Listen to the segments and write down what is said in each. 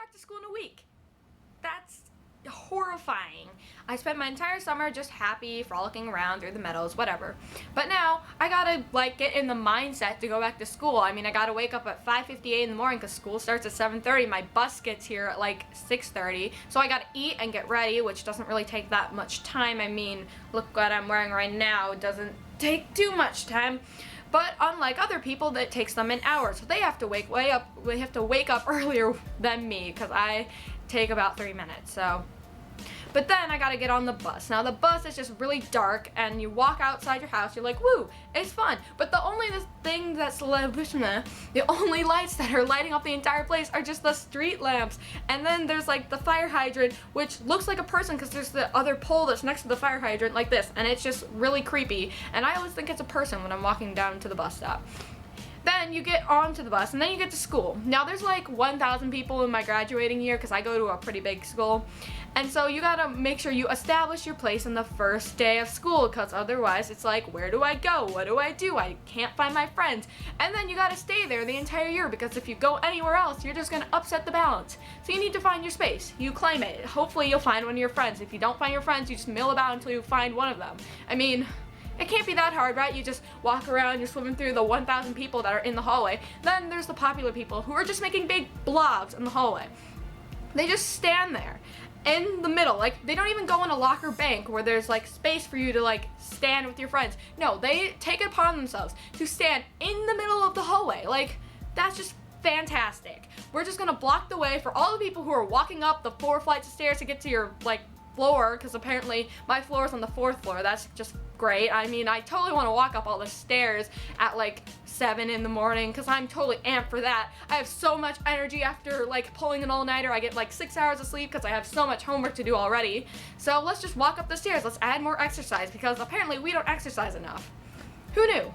back to school in a week. That's horrifying. I spent my entire summer just happy, frolicking around through the meadows, whatever. But now, I gotta, get in the mindset to go back to school. I mean, I gotta wake up at 5:58 in the morning because school starts at 7:30. My bus gets here at, 6:30. So I gotta eat and get ready, which doesn't really take that much time. I mean, look what I'm wearing right now. It doesn't take too much time. But unlike other people, that takes them an hour. So they have to wake up earlier than me because I take about 3 minutes. So, but then I gotta get on the bus. Now the bus is just really dark, and you walk outside your house. You're like, woo, it's fun. But the only lights that are lighting up the entire place are just the street lamps. And then there's the fire hydrant, which looks like a person because there's the other pole that's next to the fire hydrant like this, and it's just really creepy. And I always think it's a person when I'm walking down to the bus stop. Then you get onto the bus, and then you get to school. Now there's 1,000 people in my graduating year because I go to a pretty big school. And so you gotta make sure you establish your place on the first day of school, because otherwise it's where do I go? What do? I can't find my friends. And then you gotta stay there the entire year, because if you go anywhere else, you're just gonna upset the balance. So you need to find your space. You claim it. Hopefully you'll find one of your friends. If you don't find your friends, you just mill about until you find one of them. I mean, it can't be that hard, right? You just walk around, you're swimming through the 1,000 people that are in the hallway. Then there's the popular people who are just making big blobs in the hallway. They just stand there in the middle. They don't even go in a locker bank where there's space for you to stand with your friends. No, they take it upon themselves to stand in the middle of the hallway. That's just fantastic. We're just gonna block the way for all the people who are walking up the 4 flights of stairs to get to your floor, because apparently my floor is on the 4th floor. That's just great. I mean, I totally want to walk up all the stairs at 7 in the morning because I'm totally amped for that. I have so much energy after pulling an all-nighter. I get 6 hours of sleep because I have so much homework to do already. So let's just walk up the stairs. Let's add more exercise because apparently we don't exercise enough. Who knew?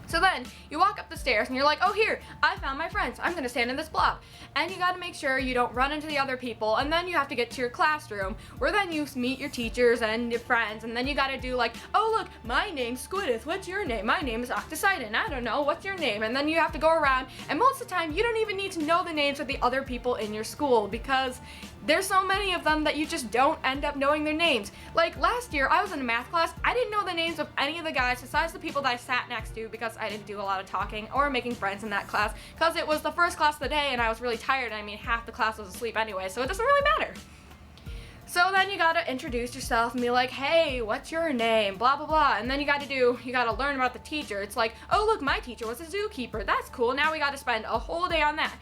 So then you walk up the stairs and you're like, oh, here, I found my friends. I'm gonna stand in this block. And you gotta make sure you don't run into the other people. And then you have to get to your classroom, where then you meet your teachers and your friends. And then you gotta do oh, look, my name's Skwydeth. What's your name? My name is Octocidin. I don't know. What's your name? And then you have to go around. And most of the time, you don't even need to know the names of the other people in your school, because there's so many of them that you just don't end up knowing their names. Last year, I was in a math class. I didn't know the names of any of the guys besides the people that I sat next to, because I didn't do a lot of talking or making friends in that class, because it was the first class of the day and I was really tired. I mean, half the class was asleep anyway, so it doesn't really matter. So then you gotta introduce yourself and be like, hey, what's your name? Blah, blah, blah. And then you gotta learn about the teacher. It's oh, look, my teacher was a zookeeper. That's cool. Now we gotta spend a whole day on that.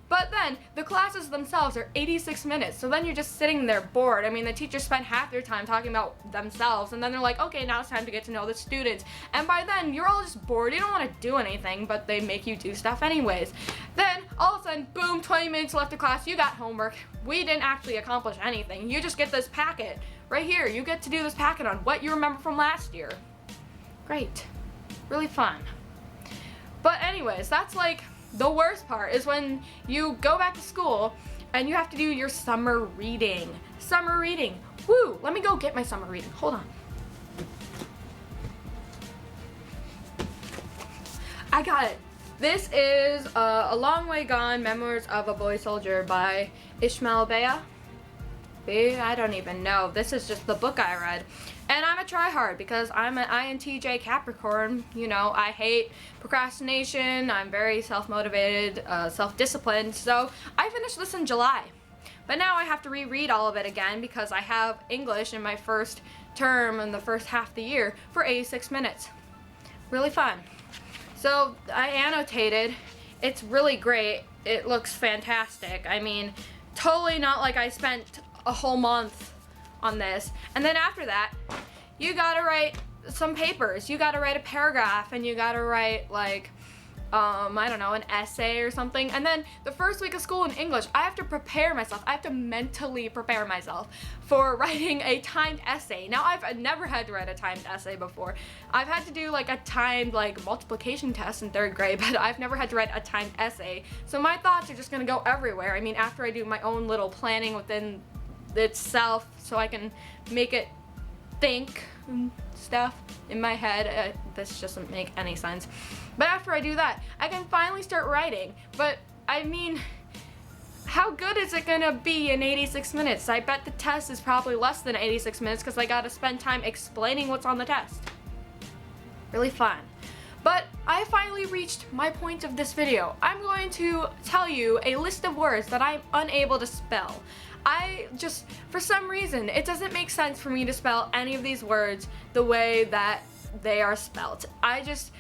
But then, the classes themselves are 86 minutes, so then you're just sitting there bored. I mean, the teachers spend half their time talking about themselves, and then they're like, okay, now it's time to get to know the students. And by then, you're all just bored. You don't want to do anything, but they make you do stuff anyways. Then, all of a sudden, boom, 20 minutes left of class, you got homework. We didn't actually accomplish anything. You just get this packet. Right here, you get to do this packet on what you remember from last year. Great. Really fun. But anyways, that's the worst part is when you go back to school and you have to do your summer reading. Summer reading. Woo! Let me go get my summer reading. Hold on. I got it. This is A Long Way Gone, Memoirs of a Boy Soldier by Ishmael Bea. I don't even know. This is just the book I read. And I'm a tryhard because I'm an INTJ Capricorn. You know, I hate procrastination. I'm very self-motivated, self-disciplined. So I finished this in July. But now I have to reread all of it again because I have English in my first term in the first half of the year for 86 minutes. Really fun. So I annotated. It's really great. It looks fantastic. I mean, totally not like I spent a whole month on this. And then after that, you gotta write some papers. You gotta write a paragraph, and you gotta write I don't know, an essay or something. And then the first week of school in English, I have to prepare myself. I have to mentally prepare myself for writing a timed essay. Now, I've never had to write a timed essay before. I've had to do a timed multiplication test in 3rd grade, but I've never had to write a timed essay. So my thoughts are just gonna go everywhere. I mean, after I do my own little planning within itself so I can make it think and stuff in my head. This doesn't make any sense. But after I do that, I can finally start writing. But I mean, how good is it gonna be in 86 minutes? I bet the test is probably less than 86 minutes because I gotta spend time explaining what's on the test. Really fun. But I finally reached my point of this video. I'm going to tell you a list of words that I'm unable to spell. For some reason, it doesn't make sense for me to spell any of these words the way that they are spelled. I just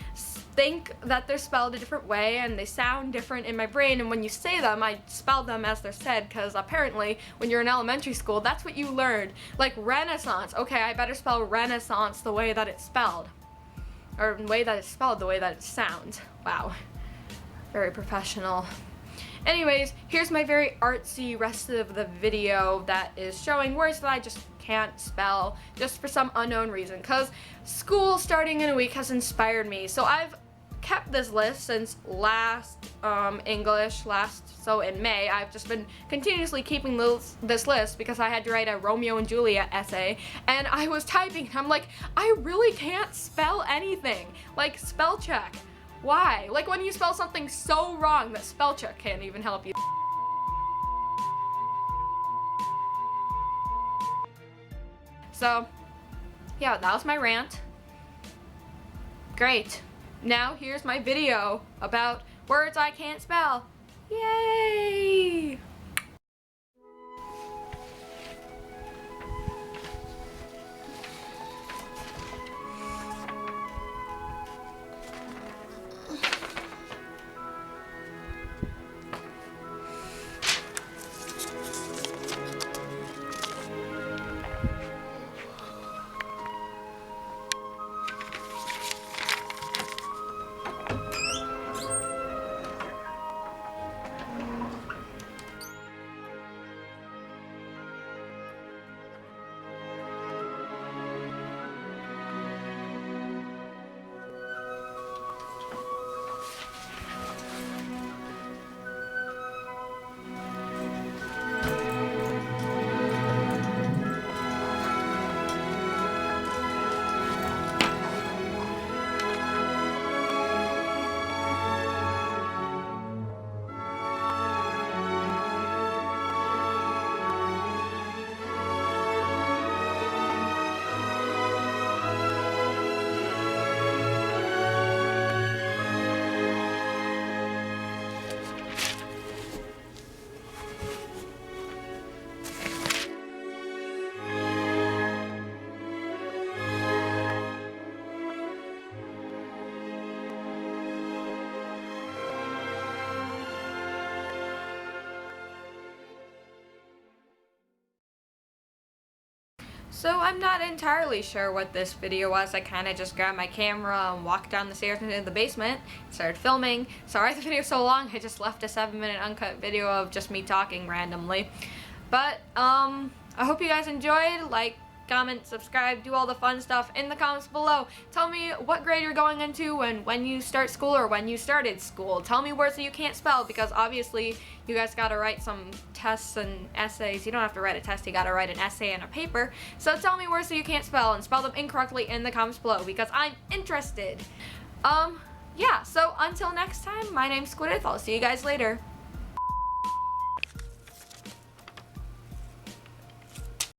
think that they're spelled a different way and they sound different in my brain, and when you say them, I spell them as they're said, because apparently when you're in elementary school, that's what you learned. Like Renaissance, okay, I better spell Renaissance the way that it's spelled. Or the way that it's spelled, the way that it sounds. Wow. Very professional. Anyways, here's my very artsy rest of the video that is showing words that I just can't spell, just for some unknown reason, because school starting in a week has inspired me. So I've kept this list since last so in May. I've just been continuously keeping this list because I had to write a Romeo and Juliet essay, and I was typing and I'm like, I really can't spell anything. Like, spell check. Why? Like when you spell something so wrong that spell check can't even help you. So, yeah, that was my rant. Great. Now here's my video about words I can't spell. Yay! So I'm not entirely sure what this video was. I kind of just grabbed my camera and walked down the stairs into the basement, started filming. Sorry the video's so long, I just left a 7-minute uncut video of just me talking randomly. But, I hope you guys enjoyed. Like, comment, subscribe, do all the fun stuff in the comments below. Tell me what grade you're going into and when you start school or when you started school. Tell me words that you can't spell, because obviously you guys gotta write some tests and essays. You don't have to write a test, you gotta write an essay and a paper. So tell me words that you can't spell and spell them incorrectly in the comments below, because I'm interested. Yeah, so until next time, my name's Skwydeth. I'll see you guys later.